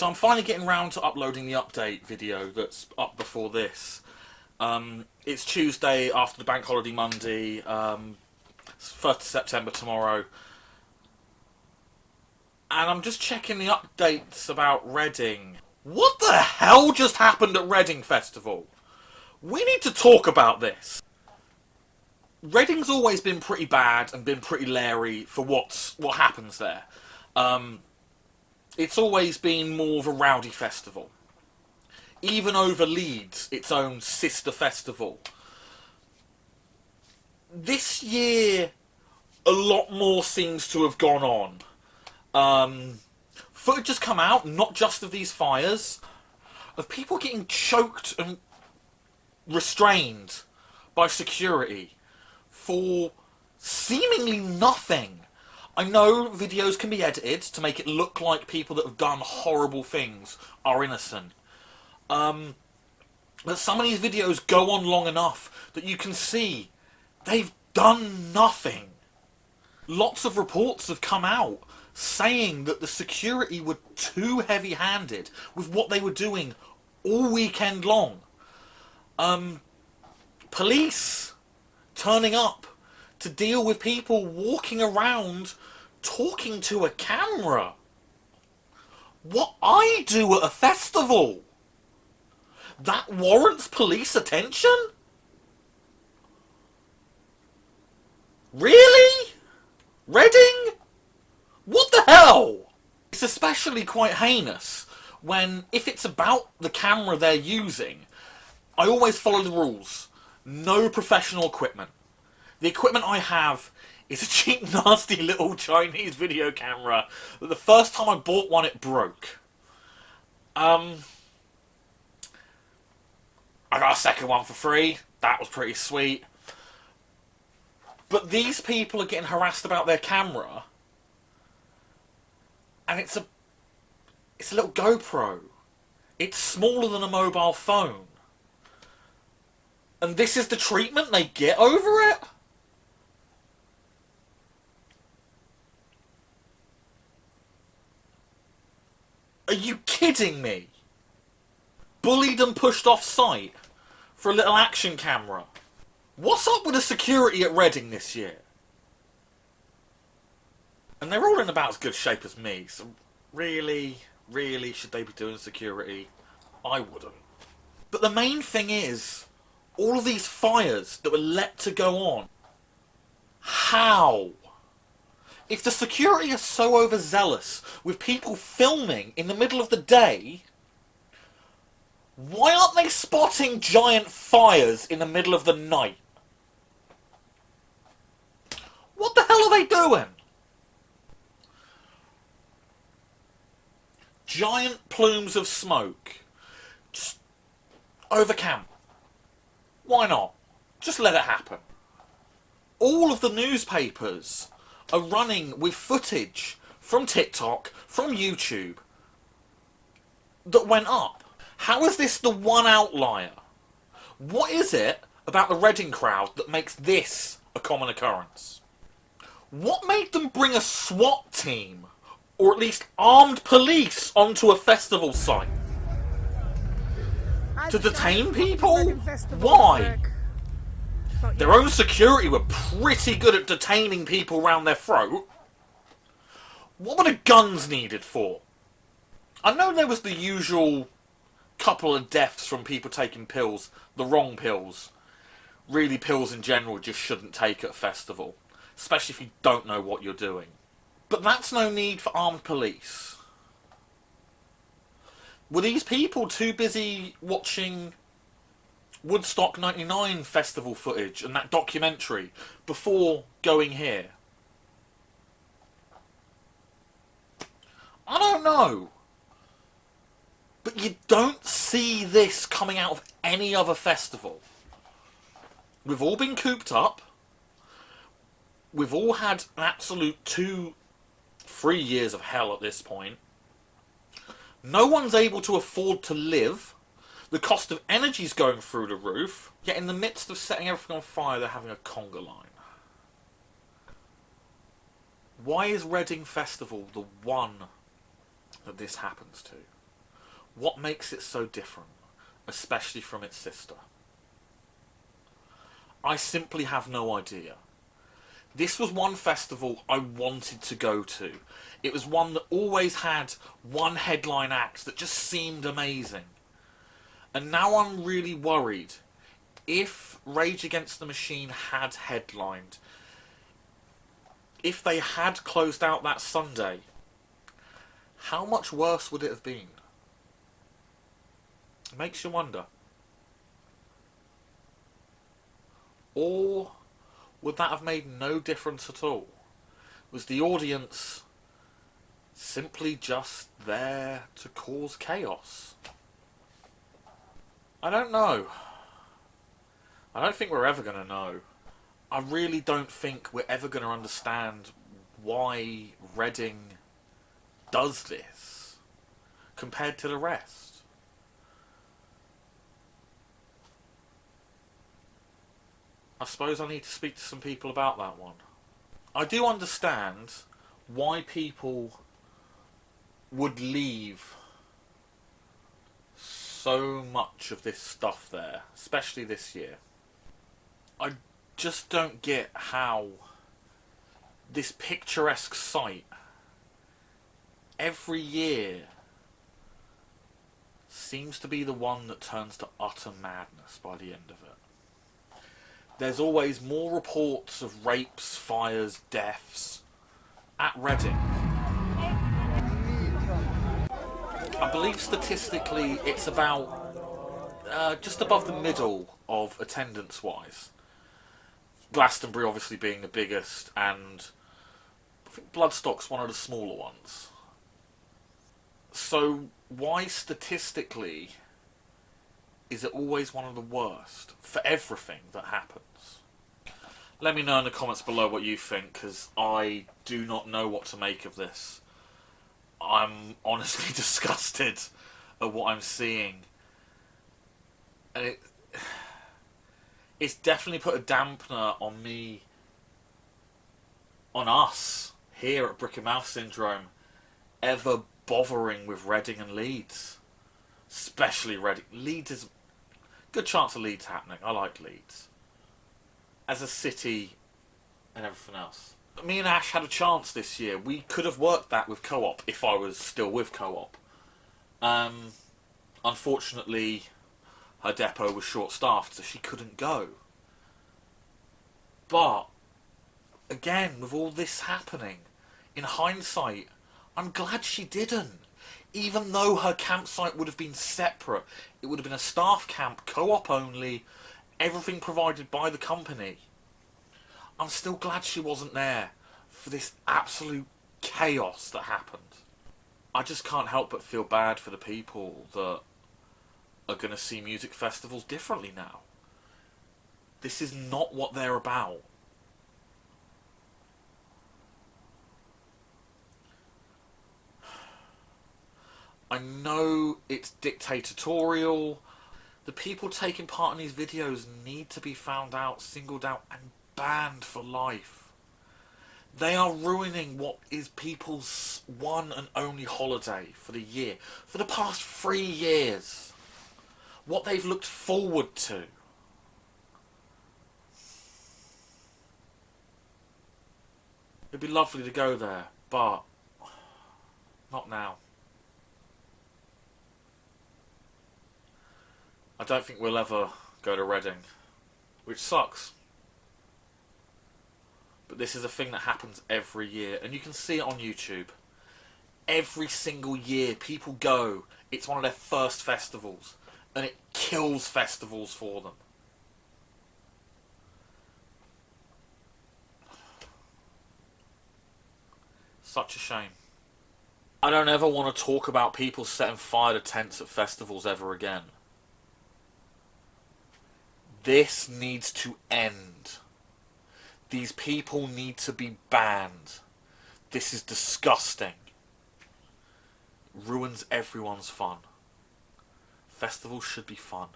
So I'm finally getting round to uploading the update video that's up before this. It's Tuesday after the bank holiday Monday, 1st of September tomorrow. And I'm just checking the updates about Reading. What the hell just happened at Reading Festival? We need to talk about this. Reading's always been pretty bad and been pretty leery for what happens there. It's always been more of a rowdy festival. Even over Leeds, its own sister festival. This year, a lot more seems to have gone on. Footage has come out, not just of these fires, of people getting choked and restrained by security for seemingly nothing. I know videos can be edited to make it look like people that have done horrible things are innocent. But some of these videos go on long enough that you can see they've done nothing. Lots of reports have come out saying that the security were too heavy-handed with what they were doing all weekend long. Police turning up to deal with people walking around talking to a camera. What I do at a festival? That warrants police attention? Really? Reading? What the hell? It's especially quite heinous when, if it's about the camera they're using, I always follow the rules. No professional equipment. The equipment I have is a cheap, nasty little Chinese video camera that the first time I bought one, it broke. I got a second one for free. That was pretty sweet. But these people are getting harassed about their camera, and it's a little GoPro. It's smaller than a mobile phone. And this is the treatment they get over it? Are you kidding me? Bullied and pushed off site for a little action camera. What's up with the security at Reading this year? And they're all in about as good shape as me, so really, should they be doing security? I wouldn't. But the main thing is, all of these fires that were let to go on. How? If the security is so overzealous with people filming in the middle of the day, why aren't they spotting giant fires in the middle of the night? What the hell are they doing? Giant plumes of smoke. Just over camp. Why not? Just let it happen. All of the newspapers are running with footage from TikTok, from YouTube, that went up. How is this the one outlier? What is it about the Reading crowd that makes this a common occurrence? What made them bring a SWAT team, or at least armed police, onto a festival site? To detain people? Why? Their own security were pretty good at detaining people round their throat. What were the guns needed for? I know there was the usual couple of deaths from people taking pills, the wrong pills. Really, pills in general just shouldn't take at a festival, especially if you don't know what you're doing. But that's no need for armed police. Were these people too busy watching Woodstock 99 festival footage and that documentary before going here? I don't know. But you don't see this coming out of any other festival. We've all been cooped up. We've all had an absolute 2-3 years of hell at this point. No one's able to afford to live. The cost of energy's going through the roof. Yet in the midst of setting everything on fire, they're having a Conga Line. Why is Reading Festival the one that this happens to? What makes it so different, especially from its sister? I simply have no idea. This was one festival I wanted to go to. It was one that always had one headline act that just seemed amazing. And now I'm really worried. If Rage Against the Machine had headlined, if they had closed out that Sunday, how much worse would it have been? It makes you wonder. Or would that have made no difference at all? Was the audience simply just there to cause chaos? I don't know. I don't think we're ever going to know. I really don't think we're ever going to understand why Reading does this compared to the rest. I suppose I need to speak to some people about that one. I do understand why people would leave so much of this stuff there, especially this year. I just don't get how this picturesque site every year seems to be the one that turns to utter madness by the end of it. There's always more reports of rapes, fires, deaths at Reading. I believe statistically it's about just above the middle of attendance-wise. Glastonbury obviously being the biggest, and I think Bloodstock's one of the smaller ones. So why statistically is it always one of the worst for everything that happens? Let me know in the comments below what you think, because I do not know what to make of this. I'm honestly disgusted at what I'm seeing. And it's definitely put a dampener on me, on us, here at Brick and Mouth Syndrome, ever bothering with Reading and Leeds. Especially Reading. Leeds is... good chance of Leeds happening. I like Leeds. As a city and everything else. Me and Ash had a chance this year. We could have worked that with Co-op if I was still with Co-op. Unfortunately, her depot was short-staffed, so she couldn't go. But, again, with all this happening, in hindsight, I'm glad she didn't. Even though her campsite would have been separate, it would have been a staff camp, Co-op only, everything provided by the company. I'm still glad she wasn't there for this absolute chaos that happened. I just can't help but feel bad for the people that are going to see music festivals differently now. This is not what they're about. I know it's dictatorial. The people taking part in these videos need to be found out, singled out, and banned for life. They are ruining what is people's one and only holiday for the year. For the past 3 years. What they've looked forward to. It'd be lovely to go there, but not now. I don't think we'll ever go to Reading, which sucks. But this is a thing that happens every year, and you can see it on YouTube. Every single year, people go. It's one of their first festivals, and it kills festivals for them. Such a shame. I don't ever want to talk about people setting fire to tents at festivals ever again. This needs to end. These people need to be banned. This is disgusting. It ruins everyone's fun. Festivals should be fun.